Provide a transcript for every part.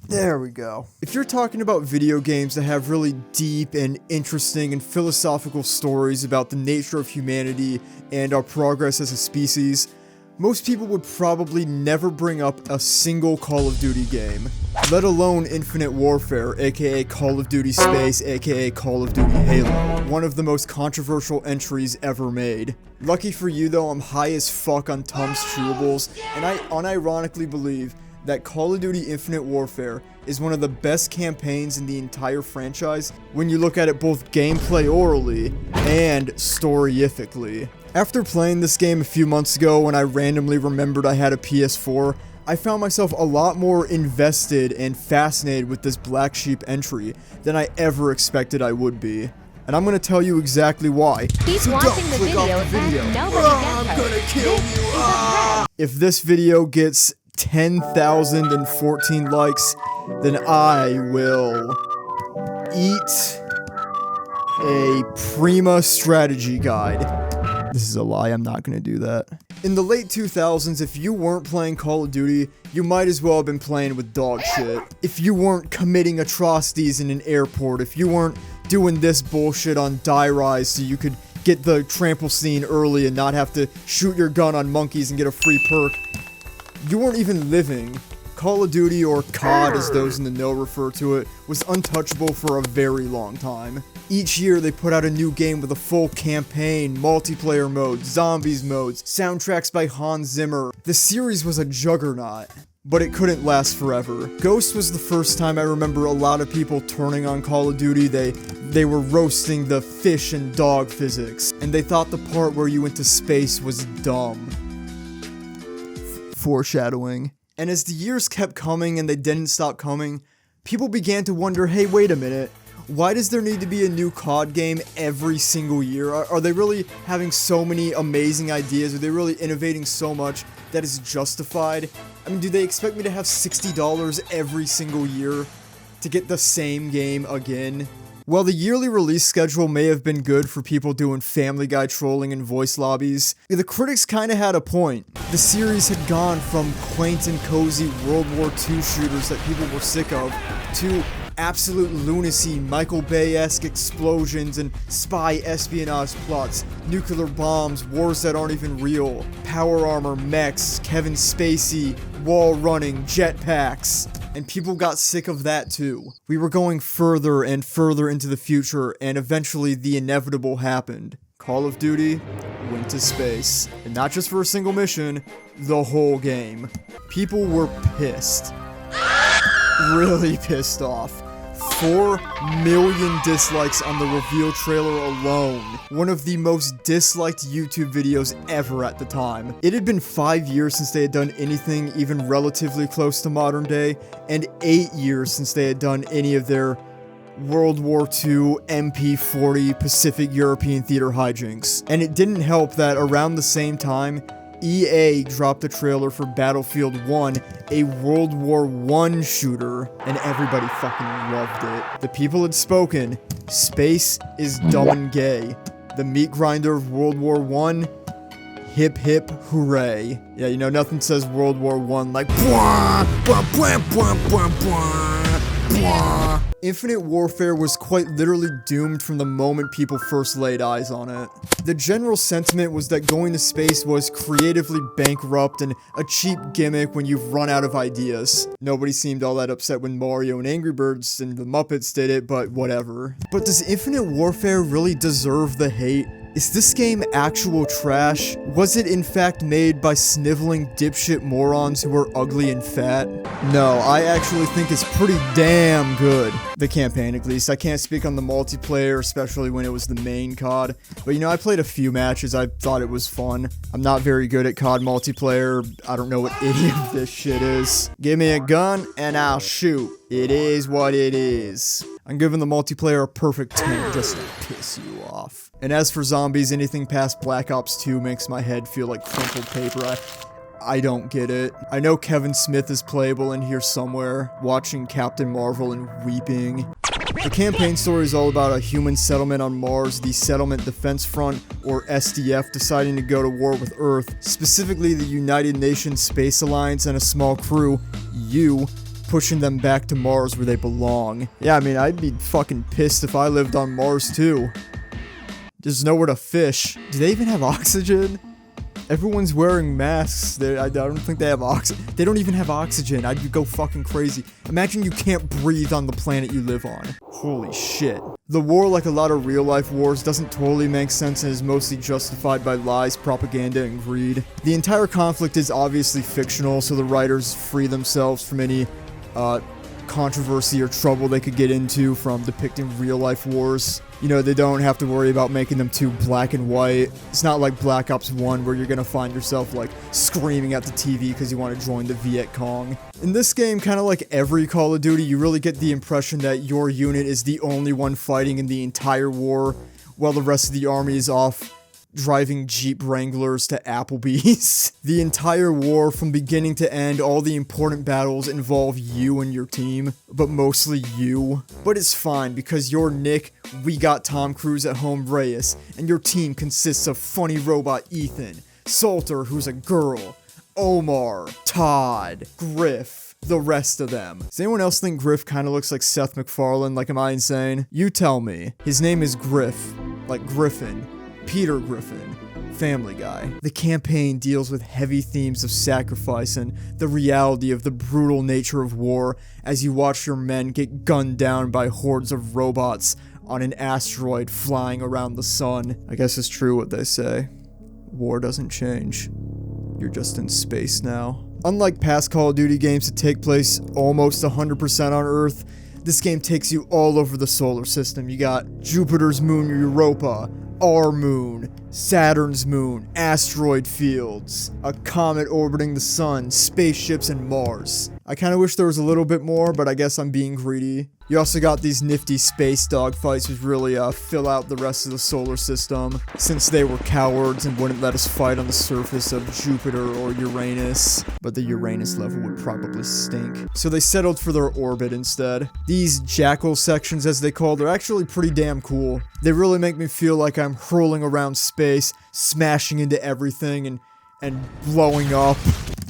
There we go. If you're talking about video games that have really deep and interesting and philosophical stories about the nature of humanity and our progress as a species, most people would probably never bring up a single Call of Duty game, let alone Infinite Warfare, aka Call of Duty Space, aka Call of Duty Halo, one of the most controversial entries ever made. Lucky for you though, I'm high as fuck on Tums chewables, and I unironically believe that Call of Duty Infinite Warfare is one of the best campaigns in the entire franchise when you look at it both gameplay-orally and story-ifically. After playing this game a few months ago when I randomly remembered I had a PS4, I found myself a lot more invested and fascinated with this Black Sheep entry than I ever expected I would be. And I'm gonna tell you exactly why. Keep So watching don't the click video off the video. and nobody gets I'm hurt. gonna kill This you. is a threat. If this video gets 10,014 likes, then I will eat a Prima strategy guide. This is a lie, I'm not gonna do that. In the late 2000s, if you weren't playing Call of Duty, you might as well have been playing with dog shit. If you weren't committing atrocities in an airport, if you weren't doing this bullshit on Die Rise so you could get the trample scene early and not have to shoot your gun on monkeys and get a free perk, you weren't even living. Call of Duty, or COD as those in the know refer to it, was untouchable for a very long time. Each year they put out a new game with a full campaign, multiplayer modes, zombies modes, soundtracks by Hans Zimmer. The series was a juggernaut, but it couldn't last forever. Ghost was the first time I remember a lot of people turning on Call of Duty. They were roasting the fish and dog physics, and they thought the part where you went to space was dumb. Foreshadowing. And as the years kept coming and they didn't stop coming, people began to wonder, hey, wait a minute, why does there need to be a new COD game every single year? Are they really having so many amazing ideas? Are they really innovating so much that it's justified? I mean, do they expect me to have $60 every single year to get the same game again? While the yearly release schedule may have been good for people doing Family Guy trolling and voice lobbies, the critics kinda had a point. The series had gone from quaint and cozy World War II shooters that people were sick of, to absolute lunacy, Michael Bay-esque explosions and spy espionage plots, nuclear bombs, wars that aren't even real, power armor, mechs, Kevin Spacey, wall running, jetpacks. And people got sick of that too. We were going further and further into the future, and eventually the inevitable happened. Call of Duty went to space. And not just for a single mission, the whole game. People were pissed. Really pissed off. 4 million dislikes on the reveal trailer alone. One of the most disliked YouTube videos ever at the time. It had been 5 years since they had done anything even relatively close to modern day, and 8 years since they had done any of their World War II MP40 Pacific European theater hijinks. And it didn't help that around the same time, EA dropped the trailer for Battlefield 1, a World War I shooter, and everybody fucking loved it. The people had spoken. Space is dumb and gay. The meat grinder of World War I, hip hip hooray. Yeah, you know, nothing says World War I like bwah, bwah, bwah, bwah, bwah, bwah, bwah. Infinite Warfare was quite literally doomed from the moment people first laid eyes on it. The general sentiment was that going to space was creatively bankrupt and a cheap gimmick when you've run out of ideas. Nobody seemed all that upset when Mario and Angry Birds and the Muppets did it, but whatever. But does Infinite Warfare really deserve the hate? Is this game actual trash? Was it in fact made by sniveling dipshit morons who are ugly and fat? No, I actually think it's pretty damn good. The campaign, at least. I can't speak on the multiplayer, especially when it was the main COD. But you know, I played a few matches, I thought it was fun. I'm not very good at COD multiplayer, I don't know what any of this shit is. Give me a gun and I'll shoot. It is what it is. I'm giving the multiplayer a perfect 10 just to piss you off. And as for zombies, anything past Black Ops 2 makes my head feel like crumpled paper. I don't get it. I know Kevin Smith is playable in here somewhere, watching Captain Marvel and weeping. The campaign story is all about a human settlement on Mars, the Settlement Defense Front, or SDF, deciding to go to war with Earth, specifically the United Nations Space Alliance and a small crew, you, pushing them back to Mars where they belong. Yeah, I mean, I'd be fucking pissed if I lived on Mars too. There's nowhere to fish. Do they even have oxygen? Everyone's wearing masks. I don't think they have oxygen. They don't even have oxygen. I'd go fucking crazy. Imagine you can't breathe on the planet you live on. Holy shit. The war, like a lot of real-life wars, doesn't totally make sense and is mostly justified by lies, propaganda, and greed. The entire conflict is obviously fictional, so the writers free themselves from any controversy or trouble they could get into from depicting real-life wars. You know, they don't have to worry about making them too black and white. It's not like Black Ops 1 where you're gonna find yourself, like, screaming at the TV because you want to join the Viet Cong. In this game, kind of like every Call of Duty, you really get the impression that your unit is the only one fighting in the entire war, while the rest of the army is off driving Jeep Wranglers to Applebee's. The entire war, from beginning to end, all the important battles involve you and your team, but mostly you. But it's fine, because you're Nick, we got Tom Cruise at home Reyes, and your team consists of funny robot Ethan, Salter, who's a girl, Omar, Todd, Griff, the rest of them. Does anyone else think Griff kind of looks like Seth MacFarlane? Like, am I insane? You tell me. His name is Griff, like Griffin. Peter Griffin, Family Guy. The campaign deals with heavy themes of sacrifice and the reality of the brutal nature of war as you watch your men get gunned down by hordes of robots on an asteroid flying around the sun. I guess it's true what they say. War doesn't change. You're just in space now. Unlike past Call of Duty games that take place almost 100% on Earth, this game takes you all over the solar system. You got Jupiter's moon Europa, our moon, Saturn's moon, asteroid fields, a comet orbiting the sun, spaceships, and Mars. I kinda wish there was a little bit more, but I guess I'm being greedy. You also got these nifty space dogfights which really fill out the rest of the solar system, since they were cowards and wouldn't let us fight on the surface of Jupiter or Uranus. But the Uranus level would probably stink. So they settled for their orbit instead. These jackal sections, as they call, they're actually pretty damn cool. They really make me feel like I'm hurling around space, smashing into everything, and blowing up.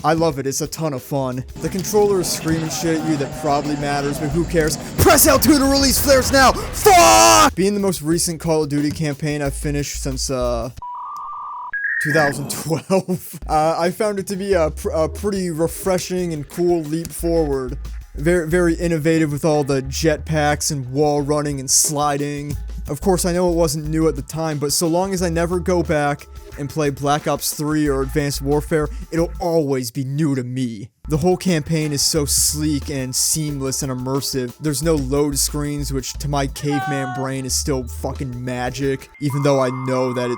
I love it, it's a ton of fun. The controller is screaming shit at you that probably matters, but who cares? Press L2 to release flares now! Fuck! Being the most recent Call of Duty campaign I've finished since, 2012, I found it to be a pretty refreshing and cool leap forward. Very, very innovative with all the jetpacks and wall running and sliding. Of course, I know it wasn't new at the time, but so long as I never go back and play Black Ops 3 or Advanced Warfare, it'll always be new to me. The whole campaign is so sleek and seamless and immersive. There's no load screens, which to my caveman brain is still fucking magic, even though I know that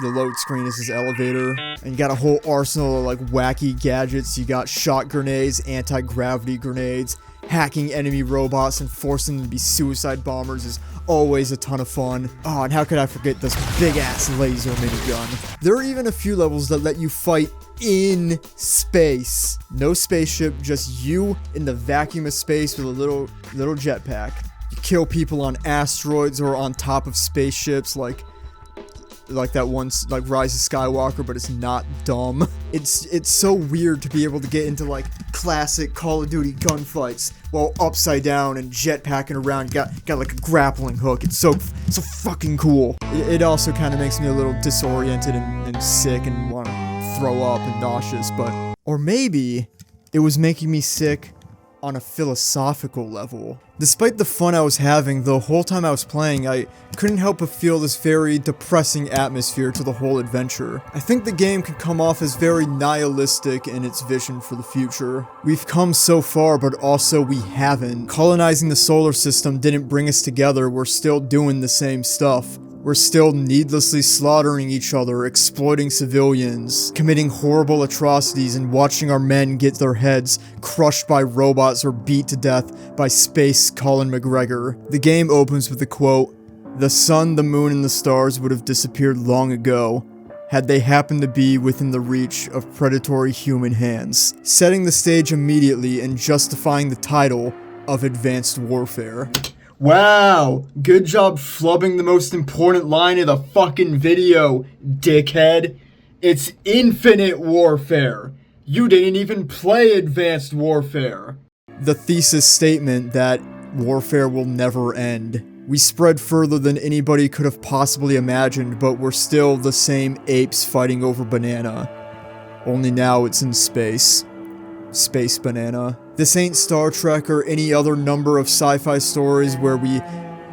the load screen is his elevator. And you got a whole arsenal of like wacky gadgets. You got shot grenades, anti-gravity grenades, hacking enemy robots and forcing them to be suicide bombers is always a ton of fun. Oh, and how could I forget this big-ass laser minigun? There are even a few levels that let you fight in space. No spaceship, just you in the vacuum of space with a little jetpack. You kill people on asteroids or on top of spaceships like that one, like Rise of Skywalker, but it's not dumb. It's so weird to be able to get into like classic Call of Duty gunfights while upside down and jetpacking around. You got like a grappling hook. It's so fucking cool. It also kind of makes me a little disoriented and sick and want to throw up and nauseous, but or maybe it was making me sick on a philosophical level. Despite the fun I was having, the whole time I was playing, I couldn't help but feel this very depressing atmosphere to the whole adventure. I think the game can come off as very nihilistic in its vision for the future. We've come so far, but also we haven't. Colonizing the solar system didn't bring us together, we're still doing the same stuff. We're still needlessly slaughtering each other, exploiting civilians, committing horrible atrocities, and watching our men get their heads crushed by robots or beat to death by space Colin McGregor. The game opens with the quote, "The sun, the moon, and the stars would have disappeared long ago had they happened to be within the reach of predatory human hands," setting the stage immediately and justifying the title of Advanced Warfare. Wow, good job flubbing the most important line of the fucking video, dickhead. It's infinite warfare. You didn't even play Advanced Warfare. The thesis statement that warfare will never end. We spread further than anybody could have possibly imagined, but we're still the same apes fighting over banana. Only now it's in space. Space banana. This ain't Star Trek or any other number of sci-fi stories where we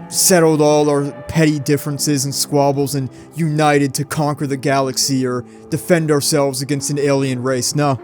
settled all our petty differences and squabbles and united to conquer the galaxy or defend ourselves against an alien race. No.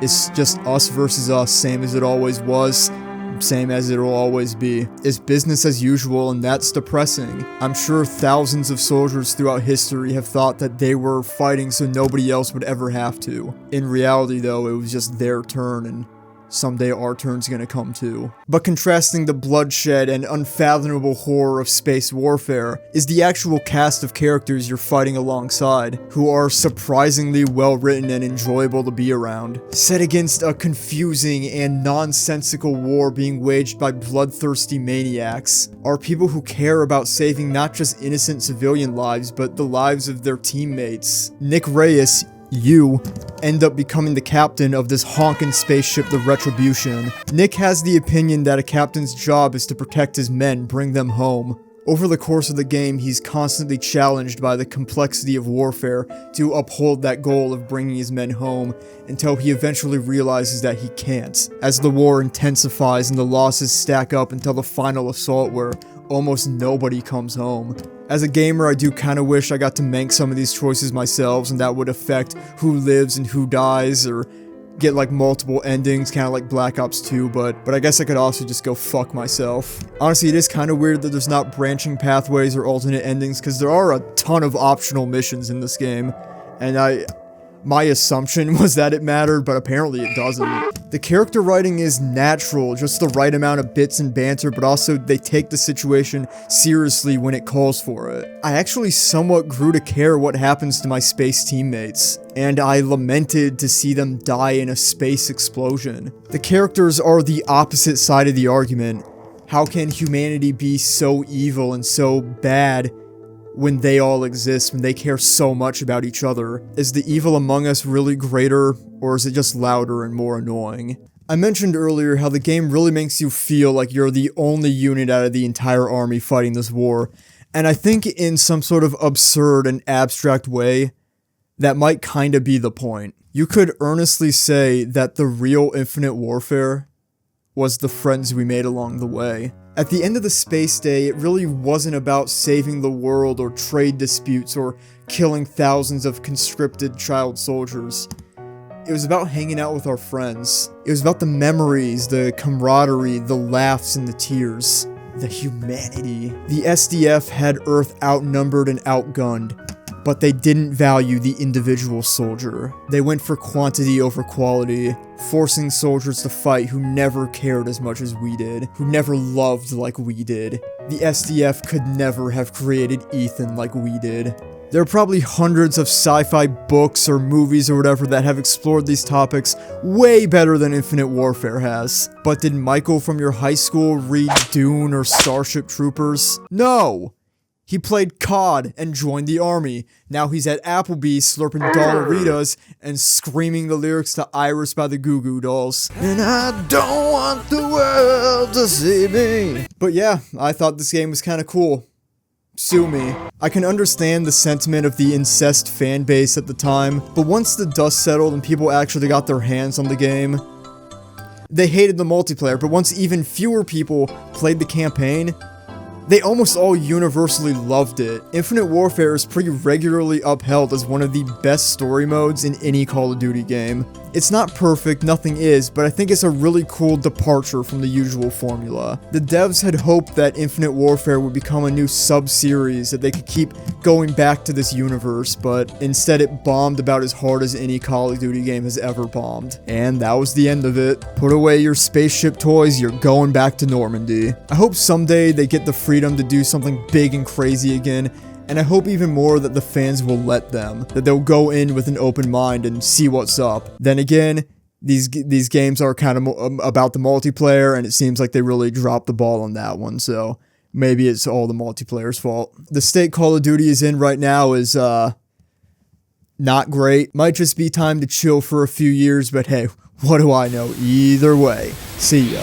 It's just us versus us, same as it always was, same as it'll always be. It's business as usual, and that's depressing. I'm sure thousands of soldiers throughout history have thought that they were fighting so nobody else would ever have to. In reality, though, it was just their turn, and someday our turn's gonna come too. But contrasting the bloodshed and unfathomable horror of space warfare is the actual cast of characters you're fighting alongside, who are surprisingly well written and enjoyable to be around. Set against a confusing and nonsensical war being waged by bloodthirsty maniacs, are people who care about saving not just innocent civilian lives, but the lives of their teammates. Nick Reyes, you end up becoming the captain of this honkin' spaceship, the Retribution. Nick has the opinion that a captain's job is to protect his men, bring them home. Over the course of the game, he's constantly challenged by the complexity of warfare to uphold that goal of bringing his men home, until he eventually realizes that he can't, as the war intensifies and the losses stack up until the final assault where almost nobody comes home. As a gamer, I do kinda wish I got to make some of these choices myself, and that would affect who lives and who dies, or get like multiple endings, kinda like Black Ops 2, but I guess I could also just go fuck myself. Honestly, it is kinda weird that there's not branching pathways or alternate endings, because there are a ton of optional missions in this game, and my assumption was that it mattered, but apparently it doesn't. The character writing is natural, just the right amount of bits and banter, but also they take the situation seriously when it calls for it. I actually somewhat grew to care what happens to my space teammates, and I lamented to see them die in a space explosion. The characters are the opposite side of the argument. How can humanity be so evil and so bad when they all exist, when they care so much about each other? Is the evil among us really greater, or is it just louder and more annoying? I mentioned earlier how the game really makes you feel like you're the only unit out of the entire army fighting this war, and I think in some sort of absurd and abstract way, that might kinda be the point. You could earnestly say that the real Infinite Warfare was the friends we made along the way. At the end of the space day, it really wasn't about saving the world or trade disputes or killing thousands of conscripted child soldiers. It was about hanging out with our friends. It was about the memories, the camaraderie, the laughs and the tears. The humanity. The SDF had Earth outnumbered and outgunned, but they didn't value the individual soldier. They went for quantity over quality, forcing soldiers to fight who never cared as much as we did, who never loved like we did. The SDF could never have created Ethan like we did. There are probably hundreds of sci-fi books or movies or whatever that have explored these topics way better than Infinite Warfare has. But did Michael from your high school read Dune or Starship Troopers? No! He played COD and joined the army. Now he's at Applebee's slurping Dollaritas and screaming the lyrics to Iris by the Goo Goo Dolls. And I don't want the world to see me. But yeah, I thought this game was kinda cool. Sue me. I can understand the sentiment of the incest fan base at the time, but once the dust settled and people actually got their hands on the game, they hated the multiplayer, but once even fewer people played the campaign, they almost all universally loved it. Infinite Warfare is pretty regularly upheld as one of the best story modes in any Call of Duty game. It's not perfect, nothing is, but I think it's a really cool departure from the usual formula. The devs had hoped that Infinite Warfare would become a new sub-series that they could keep going back to this universe, but instead it bombed about as hard as any Call of Duty game has ever bombed. And that was the end of it. Put away your spaceship toys, you're going back to Normandy. I hope someday they get the freedom to do something big and crazy again, and I hope even more that the fans will let them, that they'll go in with an open mind and see what's up. Then again, these games are kind of about the multiplayer, and it seems like they really dropped the ball on that one. So maybe it's all the multiplayer's fault. The state Call of Duty is in right now is not great. Might just be time to chill for a few years, but hey, what do I know? Either way, see ya.